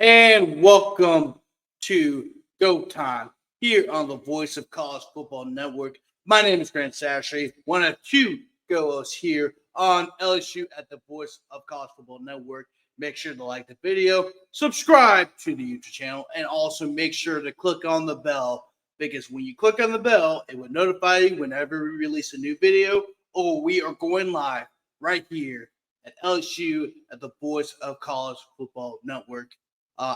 And welcome to Go Time here on the Voice of College Football Network. My name is Grant Sashay, one of two go-hosts here on LSU at the Voice of College Football Network. Make sure to like the video, subscribe to the YouTube channel, and also make sure to click on the bell because when you click on the bell, it will notify you whenever we release a new video or we are going live right here at LSU at the Voice of College Football Network. Uh,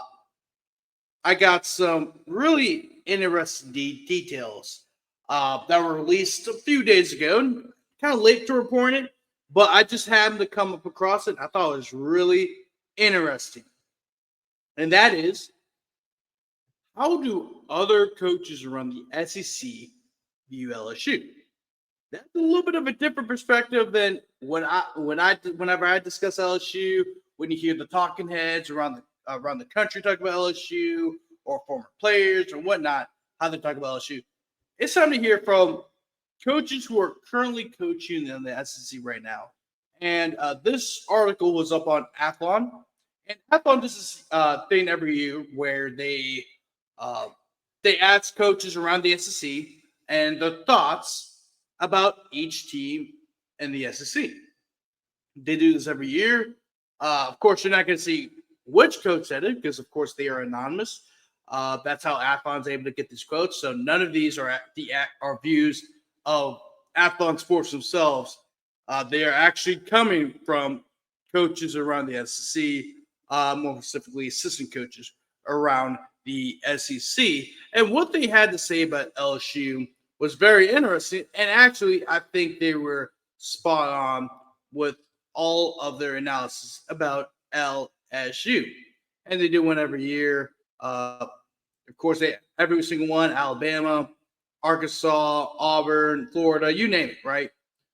I got some really interesting details that were released a few days ago. Kind of late to report it, but I just happened to come up across it. I thought it was really interesting. And that is, how do other coaches around the SEC view LSU? That's a little bit of a different perspective than whenever I discuss LSU. When you hear the talking heads around the country talk about LSU or former players or whatnot, how they talk about LSU. It's time to hear from coaches who are currently coaching in the SEC right now. And this article was up on Athlon. And Athlon does this thing every year where they ask coaches around the SEC and their thoughts about each team in the SEC. They do this every year. Of course, you're not going to see which coach said it because, of course, they are anonymous. That's how Athlon's able to get these quotes. So none of these are views of Athlon Sports themselves. They are actually coming from coaches around the SEC, more specifically assistant coaches around the SEC. And what they had to say about LSU was very interesting. And actually, I think they were spot on with all of their analysis about LSU. And they do one every year. Of course, every single one, Alabama, Arkansas, Auburn, Florida, you name it, right?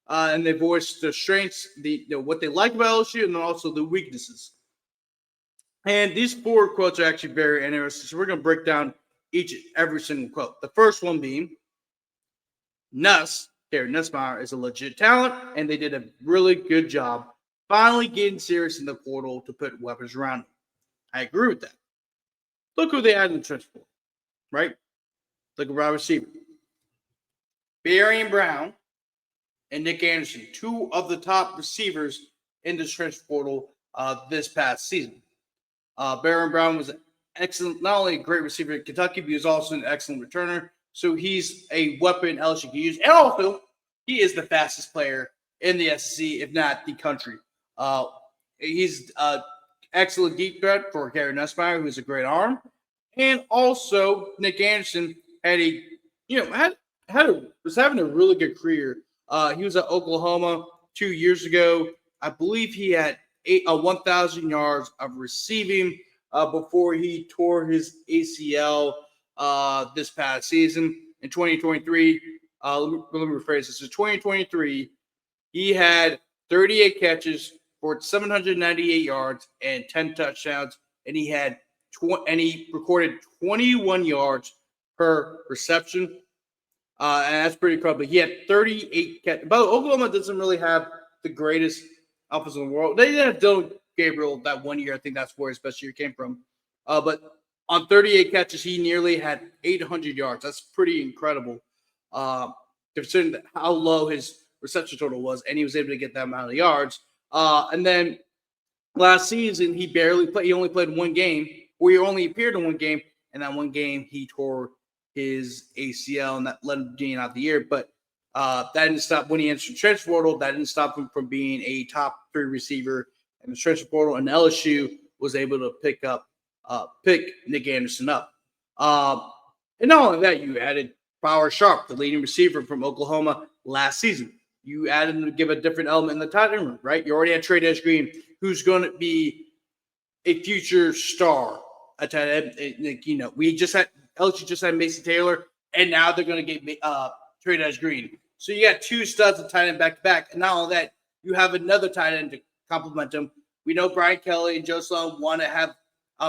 And they voice the strengths, what they like about LSU, and then also the weaknesses. And these four quotes are actually very interesting. So we're going to break down every single quote. The first one being, Gary Nussmeier is a legit talent, and they did a really good job finally getting serious in the portal to put weapons around him. I agree with that. Look who they had in the transfer portal, right? Look at wide receiver. Barian Brown and Nick Anderson, two of the top receivers in the transfer portal this past season. Barian Brown was excellent, not only a great receiver in Kentucky, but he was also an excellent returner. So he's a weapon LSU can use. And also, he is the fastest player in the SEC, if not the country. He's excellent deep threat for Gary Nussmeier, who's a great arm. And also, Nick Anderson was having a really good career. He was at Oklahoma 2 years ago. I believe he had 1,000 yards of receiving before he tore his ACL this past season. In 2023, let me rephrase this. In 2023, he had 38 catches for 798 yards and 10 touchdowns, and he recorded 21 yards per reception. And that's pretty incredible. He had 38 catches. But Oklahoma doesn't really have the greatest offense in the world. They didn't have Dylan Gabriel that 1 year. I think that's where his best year came from. But on 38 catches, he nearly had 800 yards. That's pretty incredible, considering how low his reception total was, and he was able to get that amount of yards. And then last season, he barely played. He only played one game, or he only appeared in one game, and that one game he tore his ACL, and that led him to being out the year. But that didn't stop when he entered the transfer portal. That didn't stop him from being a top 3 receiver in the transfer portal, and LSU was able to pick Nick Anderson up. And not only that, you added Bauer Sharp, the leading receiver from Oklahoma last season. You added him to give a different element in the tight end room, right? You already had Trey Green, who's going to be a future star at tight end. LSU just had Mason Taylor, and now they're going to get Trey Green. So you got two studs of tight end back to back, and not only that, you have another tight end to complement them. We know Brian Kelly and Joe Sloan want to have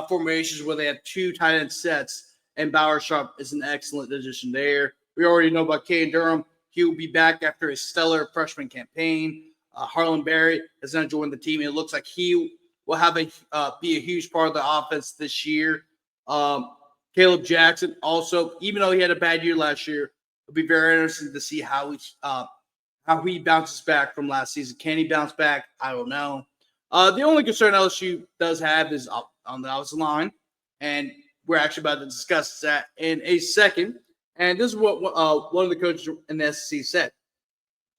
formations where they have two tight end sets, and Bauer Sharp is an excellent addition there. We already know about Caden Durham. He will be back after a stellar freshman campaign. Harlan Berry has now joined the team. It looks like he will have be a huge part of the offense this year. Caleb Jackson also, even though he had a bad year last year, it'll be very interesting to see how he bounces back from last season. Can he bounce back? I don't know. The only concern LSU does have is on the offensive line, and we're actually about to discuss that in a second. And this is what one of the coaches in the SEC said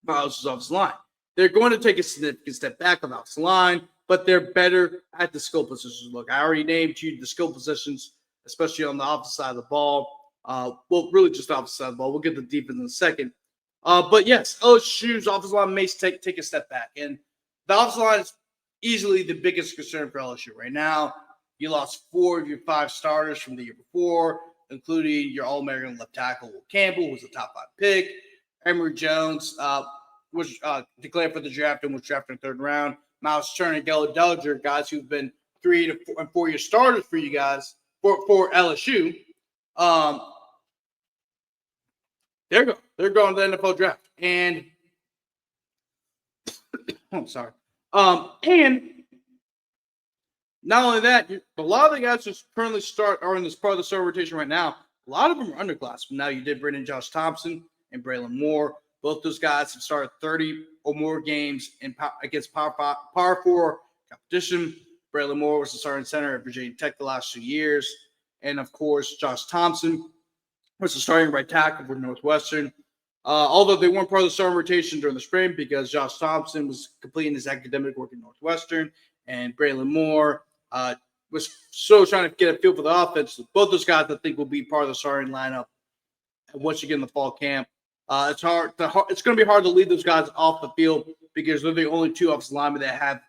about LSU's offensive line. They're going to take a significant step back on the offensive line, but they're better at the skill positions. Look, I already named you the skill positions, especially on the offensive side of the ball. Well, really just the offensive side of the ball. We'll get to the defense in a second. But yes, LSU's offensive line may take a step back. And the offensive line is easily the biggest concern for LSU right now. You lost 4 of your 5 starters from the year before, including your All-American left tackle, Will Campbell, who was a top 5 pick. Emory Jones was declared for the draft and was drafted in the 3rd round. Miles Turner and Geaux Dellinger, guys who've been 3 to 4 year starters for you guys, for LSU. They're going to the NFL draft. And I'm sorry. And not only that, a lot of the guys who currently are in this part of the starter rotation right now, a lot of them are underclassmen. Now you did bring in Josh Thompson and Braylon Moore. Both those guys have started 30 or more games against Power 4 competition. Braylon Moore was the starting center at Virginia Tech the last 2 years. And, of course, Josh Thompson was the starting right tackle for Northwestern. Although they weren't part of the starting rotation during the spring because Josh Thompson was completing his academic work at Northwestern and Braylon Moore was so trying to get a feel for the offense. Both those guys, I think, will be part of the starting lineup once you get in the fall camp. It's going to be hard to lead those guys off the field because they're the only 2 offensive linemen that have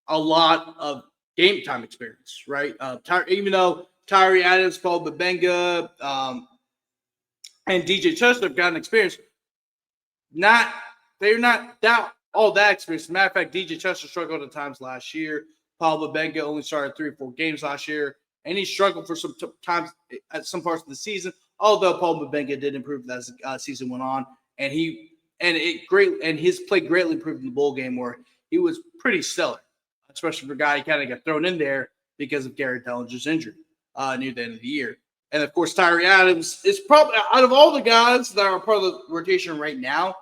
a lot of game time experience, right? Even though Tyree Adams, Paul Babenga, and DJ Chester have gotten experience, they're not all that experienced. As a matter of fact, DJ Chester struggled at times last year. Paul Babenga only started 3 or 4 games last year, and he struggled for some times at some parts of the season. Although Paul Babenga did improve as the season went on, and his play greatly improved in the bowl game where he was pretty stellar, especially for a guy who kind of got thrown in there because of Garrett Dellinger's injury near the end of the year. And of course, Tyree Adams is probably out of all the guys that are part of the rotation right now,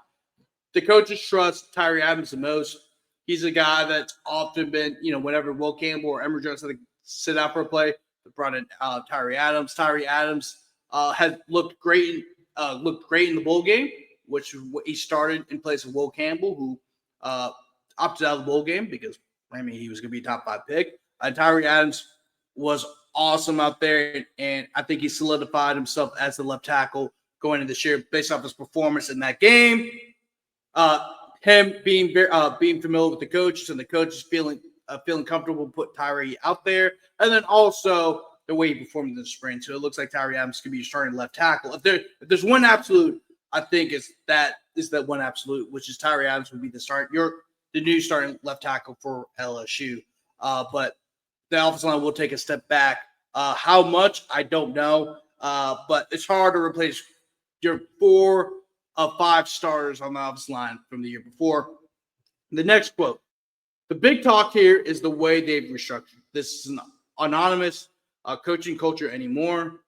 the coaches trust Tyree Adams the most. He's a guy that's often been, whenever Will Campbell or Emory Jones had to sit out for a play, they brought in Tyree Adams. Tyree Adams had looked great in the bowl game, which he started in place of Will Campbell, who opted out of the bowl game because he was going to be a top 5 pick. Tyree Adams was awesome out there, and I think he solidified himself as the left tackle going into this year based off his performance in that game. Him being familiar with the coaches and the coaches feeling comfortable to put Tyree out there, and then also the way he performed in the spring. So it looks like Tyree Adams could be your starting left tackle. If there's one absolute, I think is that one absolute, which is Tyree Adams would be the new starting left tackle for LSU. But the offensive line will take a step back. How much, I don't know. But it's hard to replace your 4 of 5 starters on the offensive line from the year before. The next quote. The big talk here is the way they've restructured. This is an anonymous coaching culture anymore.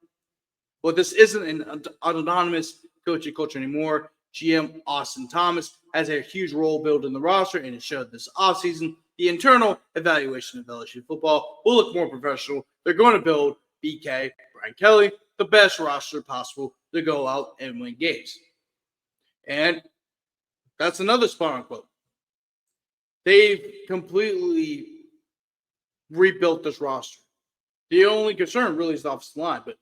Well, this isn't an anonymous coaching culture anymore. GM Austin Thomas has a huge role built in the roster, and it showed this offseason. The internal evaluation of LSU football will look more professional. They're going to build BK, Brian Kelly, the best roster possible to go out and win games. And that's another spot on quote. They've completely rebuilt this roster. The only concern really is the offensive line, but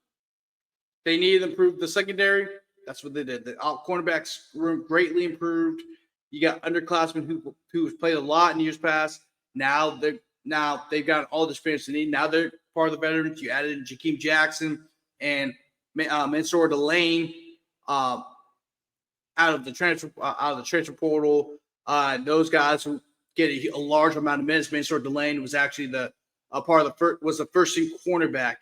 they need to improve the secondary. That's what they did. The cornerbacks room greatly improved. You got underclassmen who've played a lot in years past. Now they've got all the experience they need. Now they're part of the veterans. You added in Jakeem Jackson and Mansour Delane out of the transfer portal. Those guys who get a large amount of minutes. Mansour Delane was actually the first team cornerback.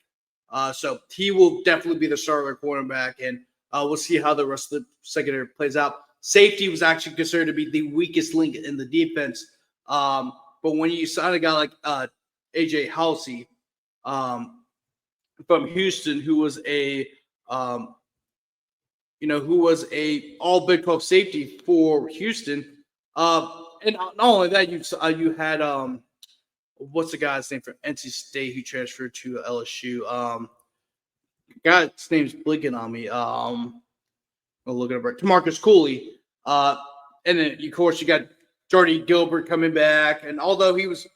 So he will definitely be the starter cornerback, and we'll see how the rest of the secondary plays out. Safety was actually considered to be the weakest link in the defense But when you sign a guy like AJ Halsey from Houston, who was a all Big 12 safety for Houston, and not only that, you had what's the guy's name from NC State who transferred to LSU? Guy's name's blinking on me. I'll look it up right. Tamarcus Cooley. And then of course you got Jordy Gilbert coming back. And although he was,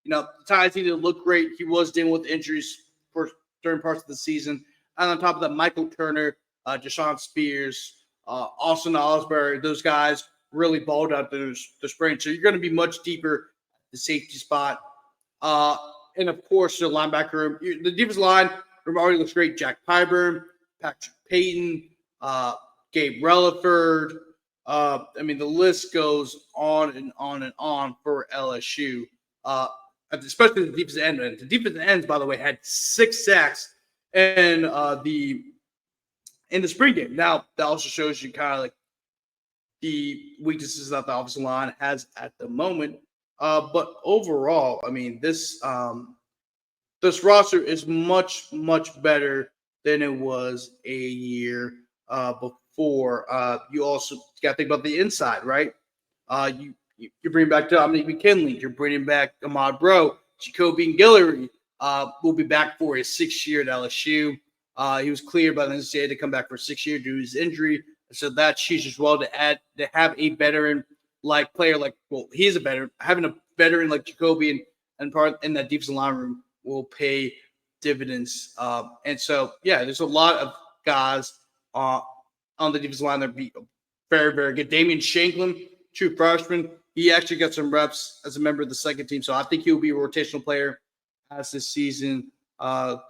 the Titans didn't look great, he was dealing with injuries for certain parts of the season. And on top of that, Michael Turner, Deshaun Spears, Austin Osbury, those guys really balled out the spring. So you're going to be much deeper at the safety spot. And of course, the linebacker room, the defensive line room already looks great. Jack Pyburn, Patrick Payton, Gabe Relaford. The list goes on and on and on for LSU, especially the defensive end. And the defensive ends, by the way, had 6 sacks in the spring game. Now, that also shows you kind of like the weaknesses that the offensive line has at the moment. But overall, this roster is much, much better than it was a year before. You also got to think about the inside, right? You bring back Dominique McKinley. You're bringing back Ahmad Bro. Jacoby Guillory will be back for his 6th year at LSU. He was cleared by the NCAA to come back for a 6th year due to his injury. So that's huge as well to have a veteran like player he's a veteran. Having a veteran like Jacoby and part in that defensive line room will pay dividends. And so, there's a lot of guys on the defensive line that be very, very good. Damian Shanklin, true freshman, he actually got some reps as a member of the second team. So I think he'll be a rotational player as this season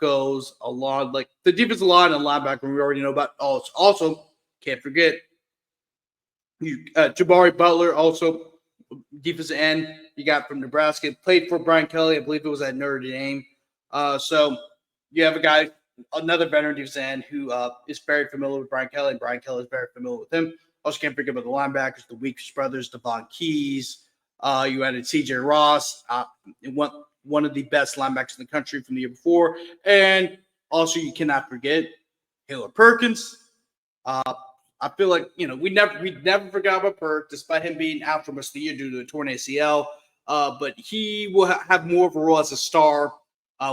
goes along. Like the defensive line and linebacker, we already know about. Also, can't forget Jabari Butler, also defensive end. You got from Nebraska, played for Brian Kelly. I believe it was at Notre Dame. So you have another veteran defensive end who is very familiar with Brian Kelly, and Brian Kelly is very familiar with him. Also can't forget about the linebackers, the Weeks brothers, Devon Keys. You added C.J. Ross, one of the best linebackers in the country from the year before. And also you cannot forget Taylor Perkins. I feel like, we never forgot about Perk, despite him being out for most of the year due to a torn ACL. But he will have more of a role as a star,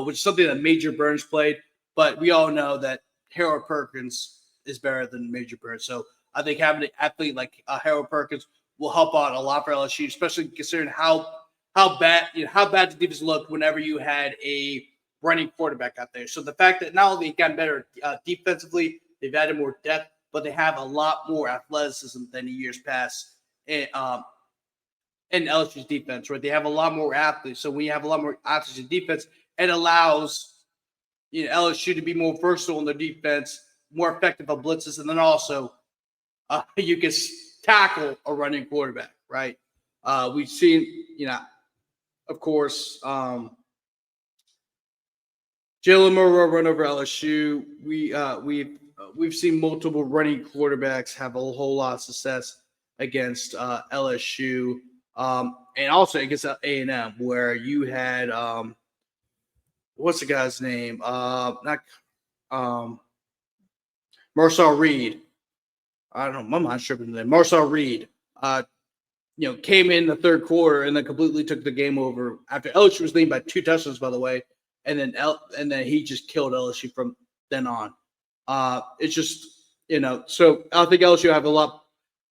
which is something that Major Burns played. But we all know that Harold Perkins is better than Major Burns. So I think having an athlete like Harold Perkins will help out a lot for LSU, especially considering how bad the defense looked whenever you had a running quarterback out there. So the fact that not only they've gotten better defensively, they've added more depth, but they have a lot more athleticism than the years past in LSU's defense, right? They have a lot more athletes. So when you have a lot more athletes in defense, it allows LSU to be more versatile in their defense, more effective on blitzes, and then also you can tackle a running quarterback, right? We've seen, of course, Jalen Monroe run over LSU. We've seen multiple running quarterbacks have a whole lot of success against LSU, and also against A&M, where you had what's the guy's name? Marcel Reed. I don't know. My mind's tripping today. Marcel Reed. Came in the third quarter and then completely took the game over after LSU was leading by 2 touchdowns, by the way, and then he just killed LSU from then on. It's just so I think LSU have a lot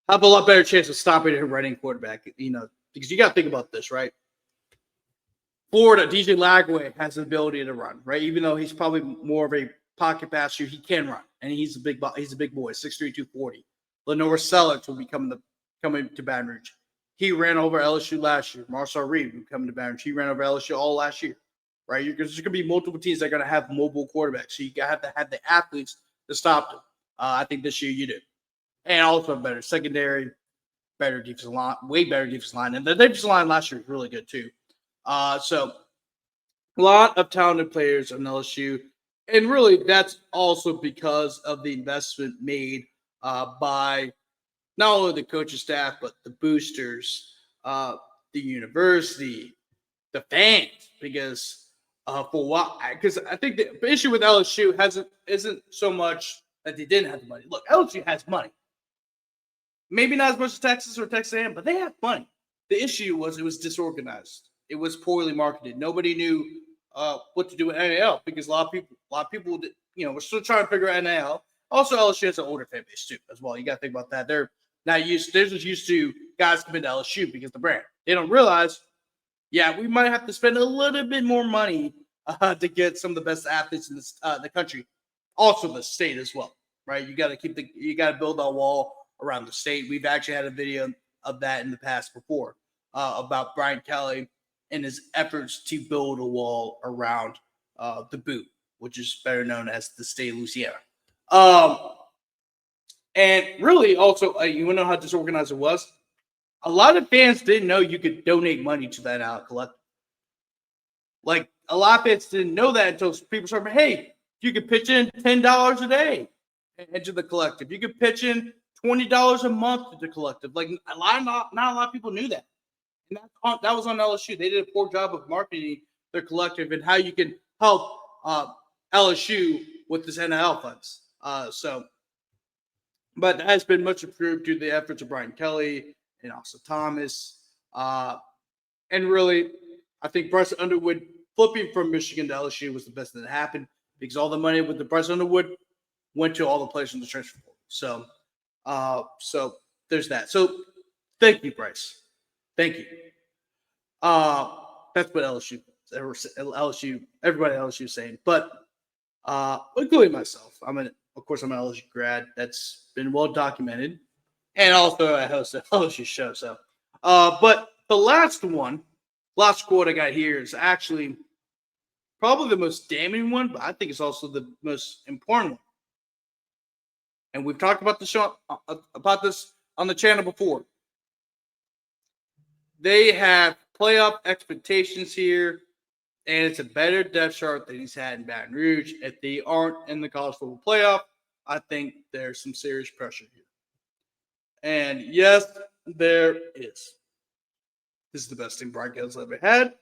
better chance of stopping a running quarterback. Because you got to think about this, right? Florida, DJ Lagway has the ability to run, right? Even though he's probably more of a pocket passer, he can run, and he's a big boy, 6'3", 240. Lenore Selleck will be coming to Baton Rouge. He ran over LSU last year. Marcel Reed will be coming to Baton Rouge. He ran over LSU all last year, right? There's going to be multiple teams that are going to have mobile quarterbacks, so you have to have the athletes to stop them. I think this year you do, and also a better secondary, better defensive line, way better defensive line, and the defensive line last year was really good too. So a lot of talented players on LSU, and really that's also because of the investment made by not only the coaching staff but the boosters, the university, the fans, because for a while, because I think the issue with LSU isn't so much that they didn't have the money. Look, LSU has money. Maybe not as much as Texas or Texas A&M, but they have money. The issue was it was disorganized. It was poorly marketed. Nobody knew what to do with NIL, because a lot of people, were still trying to figure out NIL. Also, LSU has an older fan base too, as well. You got to think about that. They're just used to guys coming to LSU because of the brand. They don't realize, we might have to spend a little bit more money to get some of the best athletes in the country, also the state as well, right? You got to build that wall around the state. We've actually had a video of that in the past before about Brian Kelly and his efforts to build a wall around the boot, which is better known as the state of Louisiana. And really, also, you want to know how disorganized it was? A lot of fans didn't know you could donate money to that out collective. Like, a lot of fans didn't know that until people started, hey, you could pitch in $10 a day into the collective. You could pitch in $20 a month to the collective. Like, not a lot of people knew that. And that was on LSU. They did a poor job of marketing their collective and how you can help LSU with this NIL funds. But that has been much improved due to the efforts of Brian Kelly and also Thomas. And really, I think Bryce Underwood flipping from Michigan to LSU was the best that happened, because all the money with the Bryce Underwood went to all the players in the transfer portal. So there's that. So thank you, Bryce. Thank you. That's what LSU, everybody at LSU is saying. But including myself, I'm an LSU grad. That's been well documented, and also I host an LSU show. So, but the last quote I got here is actually probably the most damning one, but I think it's also the most important one. And we've talked about this on the channel before. They have playoff expectations here, and it's a better depth chart than he's had in Baton Rouge. If they aren't in the college football playoff, I think there's some serious pressure here. And yes, there is. This is the best team Brian Kelly's ever had.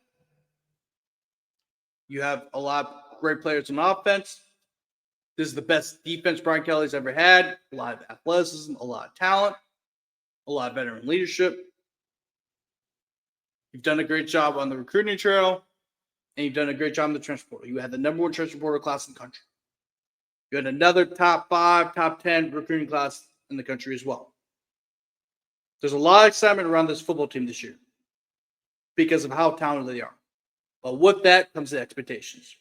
You have a lot of great players on offense. This is the best defense Brian Kelly's ever had. A lot of athleticism, a lot of talent, a lot of veteran leadership. You've done a great job on the recruiting trail, and you've done a great job in the transfer portal. You had the number one transfer portal class in the country. You had another top 5, top 10 recruiting class in the country as well. There's a lot of excitement around this football team this year because of how talented they are. But with that comes the expectations.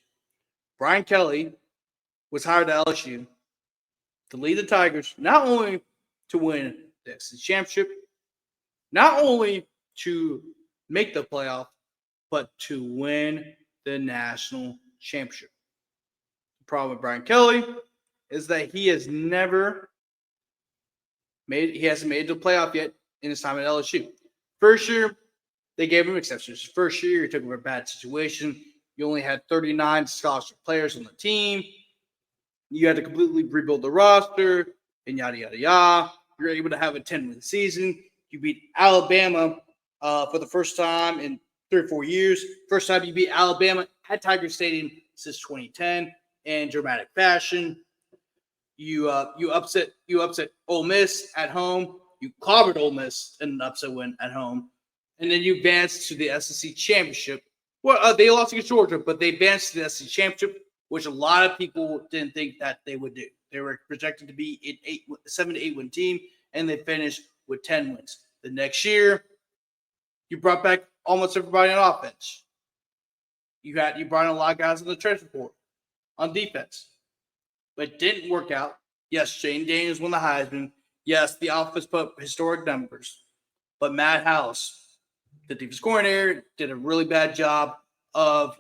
Brian Kelly was hired at LSU to lead the Tigers, not only to win the SEC championship, not only to make the playoff, but to win the national championship. The problem with Brian Kelly is that he hasn't made it to the playoff yet in his time at LSU. First year, they gave him exceptions. First year, he took over a bad situation. You only had 39 scholarship players on the team. You had to completely rebuild the roster, and yada, yada, yada. You're able to have a 10-win season. You beat Alabama for the first time in 3 or 4 years. First time you beat Alabama at Tiger Stadium since 2010 in dramatic fashion. You upset Ole Miss at home. You clobbered Ole Miss in an upset win at home. And then you advanced to the SEC championship. Well, they lost against Georgia, but they advanced to the SEC championship, which a lot of people didn't think that they would do. They were projected to be a 7 to 8 win team, and they finished with 10 wins. The next year, you brought back almost everybody on offense. You brought in a lot of guys in the transfer portal on defense, but it didn't work out. Yes, Shane Daniels won the Heisman. Yes, the offense put up historic numbers, but Matt House, the defense coordinator, did a really bad job of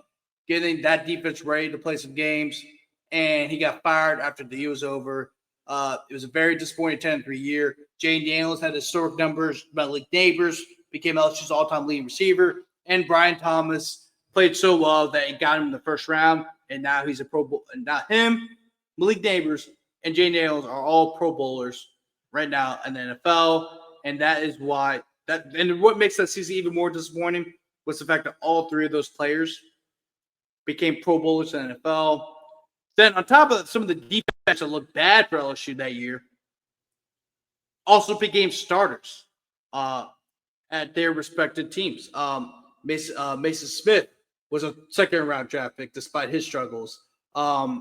getting that defense ready to play some games, and he got fired after the year was over. It was a very disappointing 10-3 year. Jane Daniels had historic numbers. Malik Neighbors became LSU's all-time leading receiver, and Brian Thomas played so well that it got him in the first round, and now he's a Pro Bowl. And now him, Malik Neighbors, and Jane Daniels are all Pro Bowlers right now in the NFL, and that is why – and what makes that season even more disappointing was the fact that all three of those players became Pro Bowlers in the NFL. Then on top of that, some of the defense that looked bad for LSU that year also became starters at their respective teams. Mason Smith was a second-round draft pick despite his struggles. I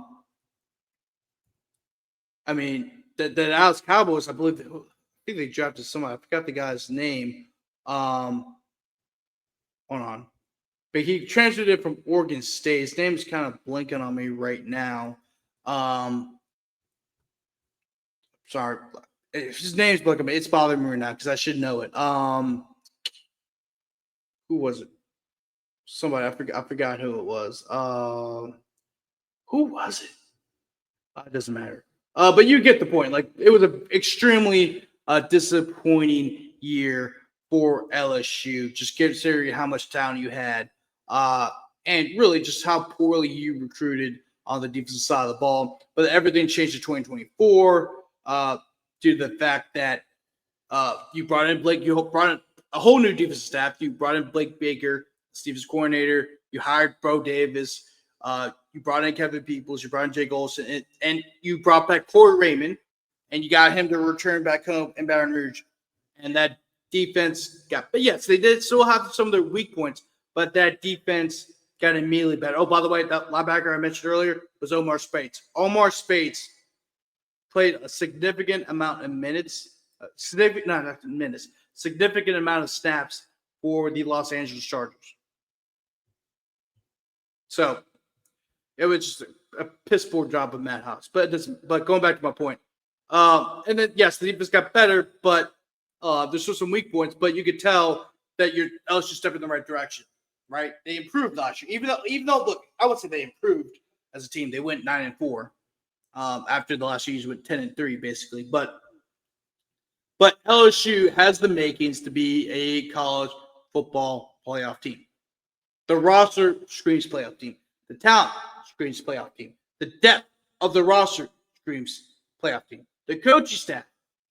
mean, the Dallas Cowboys, I think they drafted somebody. I forgot the guy's name. Hold on. But he transferred it from Oregon State. His name's kind of blinking on me right now. Sorry. His name's blinking me. It's bothering me right now because I should know it. Who was it? Somebody. I forgot who it was. Who was it? It doesn't matter. But you get the point. Like, it was an extremely disappointing year for LSU. Just considering how much talent you had. And really just how poorly you recruited on the defensive side of the ball. But everything changed in 2024 due to the fact that you brought in a whole new defensive staff. You brought in Blake Baker, Stevens coordinator. You hired Bro Davis. You brought in Kevin Peoples. You brought in Geaux, and you brought back Corey Raymond, and you got him to return back home in Baton Rouge. And that defense got – but yes, they did still have some of their weak points, but that defense got immediately better. Oh, by the way, that linebacker I mentioned earlier was Omar Speights. Omar Speights played a significant amount of minutes – significant amount of snaps for the Los Angeles Chargers. So it was just a piss poor job of Matt House. But going back to my point, and then yes, the defense got better, but there's still some weak points. But you could tell that your LSU stepped in the right direction, right? They improved last year, even though look, I would say they improved as a team. They went 9-4 after the last years went 10-3 basically, but LSU has the makings to be a college football playoff team. The roster screams playoff team. The talent screams playoff team. The depth of the roster screams playoff team. The coaching staff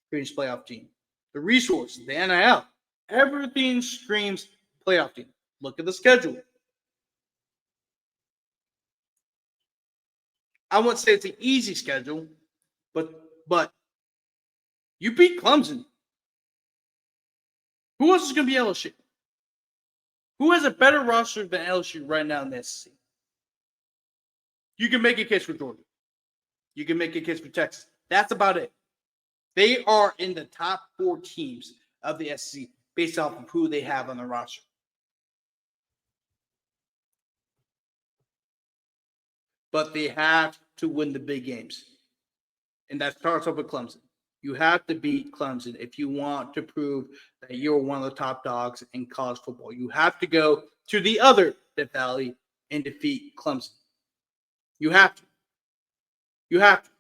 screams playoff team. The resources, the NIL, everything screams playoff team. Look at the schedule. I wouldn't say it's an easy schedule, but you beat Clemson. Who else is going to be LSU? Who has a better roster than LSU right now in the SEC? You can make a case for Georgia. You can make a case for Texas. That's about it. They are in the top 4 teams of the SEC based off of who they have on the roster. But they have to win the big games. And that starts off with Clemson. You have to beat Clemson if you want to prove that you're one of the top dogs in college football. You have to go to the other Death Valley and defeat Clemson. You have to. You have to.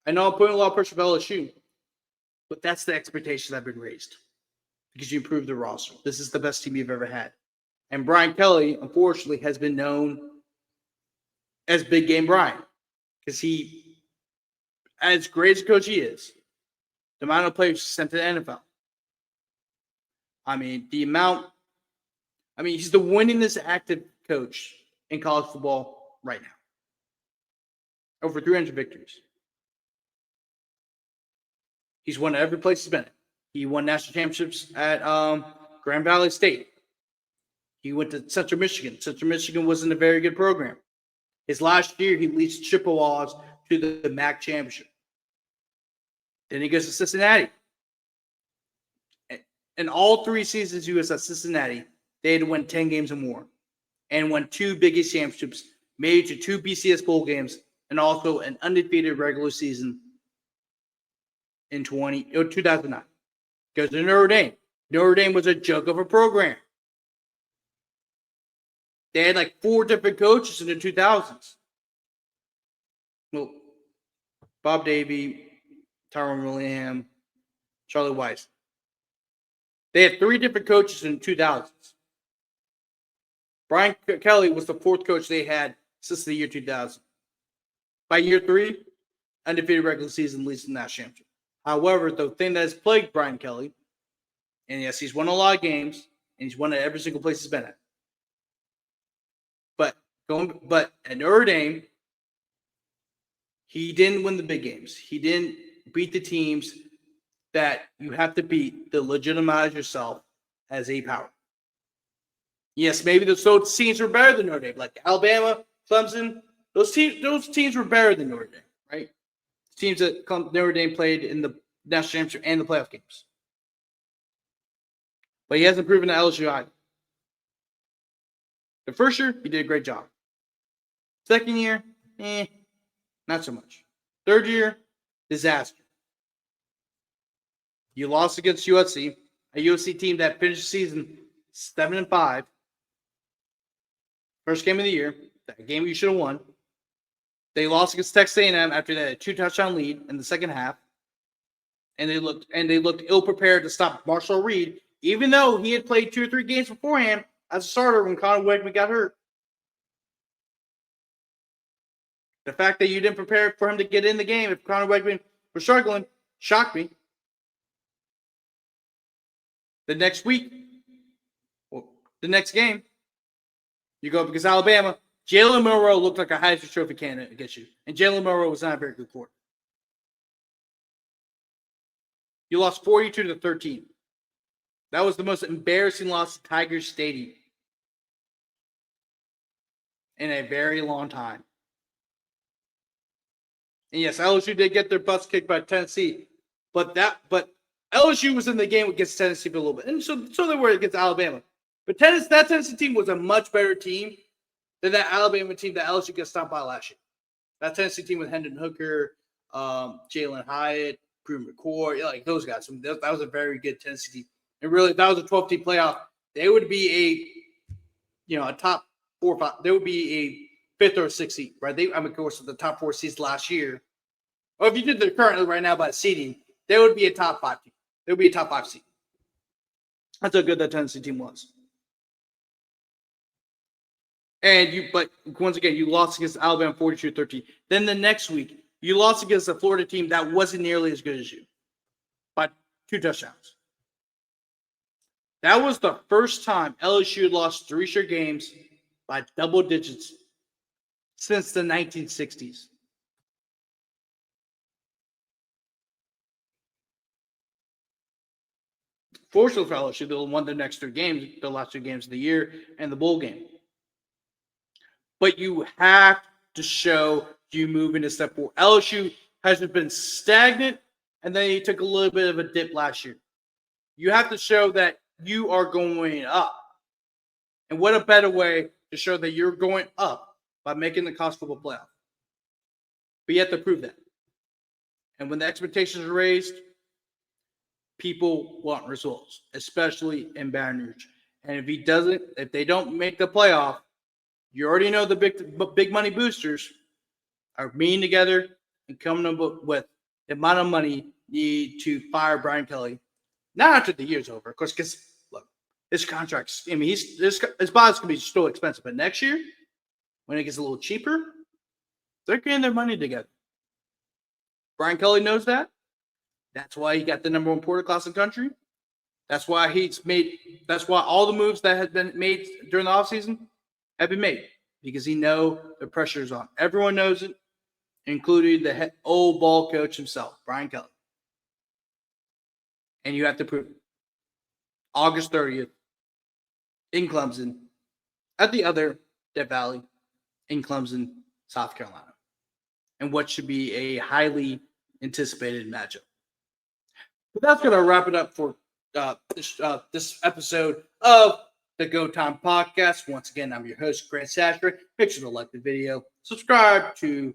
I know I'm putting a lot of pressure on LSU, but that's the expectations that have been raised because you improved the roster. This is the best team you've ever had. And Brian Kelly, unfortunately, has been known as Big Game Brian because he, as great as a coach he is, the amount of players sent to the NFL. I mean, he's the winningest active coach in college football right now. Over 300 victories. He's won every place he's been at. He won national championships at Grand Valley State. He went to Central Michigan. Central Michigan wasn't a very good program. His last year, he leads Chippewas to the MAC championship. Then he goes to Cincinnati. In all 3 seasons he was at Cincinnati, they had to win 10 games or more and won 2 Big East championships, made it to 2 BCS bowl games, and also an undefeated regular season in 2009. Goes to Notre Dame. Notre Dame was a joke of a program. They had like 4 different coaches in the 2000s. Well, Bob Davie, Tyrone Willingham, Charlie Weiss. They had 3 different coaches in the 2000s. Brian Kelly was the 4th coach they had since the year 2000. By year 3, undefeated regular season leads to the national championship. However, the thing that has plagued Brian Kelly, and yes, he's won a lot of games, and he's won at every single place he's been at. But at Notre Dame, he didn't win the big games. He didn't beat the teams that you have to beat to legitimize yourself as a power. Yes, maybe those teams were better than Notre Dame, like Alabama, Clemson. Those teams were better than Notre Dame, right? Teams that Notre Dame played in the national championship and the playoff games. But he hasn't proven to LSU either. The first year, he did a great job. Second year, not so much. Third year, disaster. You lost against USC, a USC team that finished the season 7-5. First game of the year, that game you should have won. They lost against Texas A&M after they had a 2-touchdown lead in the second half, and they looked ill prepared to stop Marshall Reed, even though he had played 2 or 3 games beforehand as a starter when Conor Wegman got hurt. The fact that you didn't prepare for him to get in the game if Conor Wegman was struggling shocked me. The next week, the next game, you go up against Alabama. Jalen Milroe looked like a Heisman Trophy candidate against you. And Jalen Milroe was not a very good quarterback. You lost 42-13. That was the most embarrassing loss to Tiger Stadium in a very long time. And yes, LSU did get their butts kicked by Tennessee, but LSU was in the game against Tennessee for a little bit, and so they were against Alabama. But that Tennessee team was a much better team than that Alabama team that LSU got stomped by last year. That Tennessee team with Hendon Hooker, Jalen Hyatt, Drew McCoy, like those guys. I mean, that was a very good Tennessee team. And really, if that was a 12-team playoff, they would be a top 4 or 5. They would be a 5th or 6th seed, right? Of course, the top 4 seeds last year. Or if you did it currently right now by seeding, they would be a top 5 team. They would be a top 5 seed. That's how good that Tennessee team was. But once again, you lost against Alabama 42-13. Then the next week, you lost against a Florida team that wasn't nearly as good as you by 2 touchdowns. That was the first time LSU had lost 3 straight games by double digits since the 1960s. Fortunately for LSU, they won the next 3 games, the last 2 games of the year, and the bowl game. But you have to show you moving a step forward. LSU has been stagnant, and then he took a little bit of a dip last year. You have to show that you are going up. And what a better way to show that you're going up by making the college football playoff. But you have to prove that. And when the expectations are raised, people want results, especially in Baton Rouge. And if they don't make the playoff, you already know the big money boosters are meeting together and coming up with the amount of money needed to fire Brian Kelly. Not after the year's over, of course, because look, his contract's, his bond's gonna be still expensive, but next year, when it gets a little cheaper, they're getting their money together. Brian Kelly knows that. That's why he got the number 1 porter class in the country. That's why all the moves that have been made during the offseason have been made, because he knows the pressure is on. Everyone knows it, including the old ball coach himself, Brian Kelly. And you have to prove it. August 30th in Clemson, at the other Death Valley in Clemson, South Carolina, and what should be a highly anticipated matchup. But that's going to wrap it up for this episode of the Go Time Podcast. Once again, I'm your host, Grant Sashbury. Make sure to like the video, subscribe to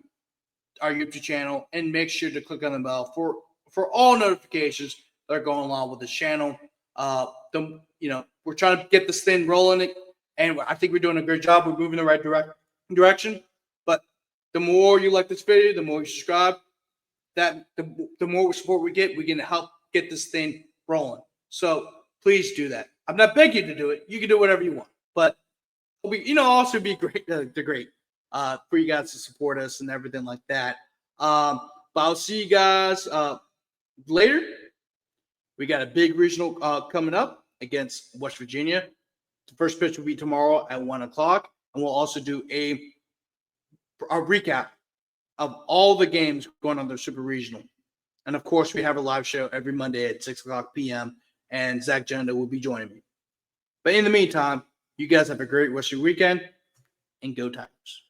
our YouTube channel, and make sure to click on the bell for all notifications that are going along with this channel. We're trying to get this thing rolling, and I think we're doing a great job. We're moving in the right direction. But the more you like this video, the more you subscribe, the more support we get, we can help get this thing rolling. So please do that. I'm not begging you to do it. You can do whatever you want, but also be great. Great for you guys to support us and everything like that. But I'll see you guys later. We got a big regional coming up against West Virginia. The first pitch will be tomorrow at 1 o'clock, and we'll also do a recap of all the games going on the Super Regional. And, of course, we have a live show every Monday at 6 o'clock p.m., and Zach Jenda will be joining me. But in the meantime, you guys have a great rest of your weekend, and go Tigers.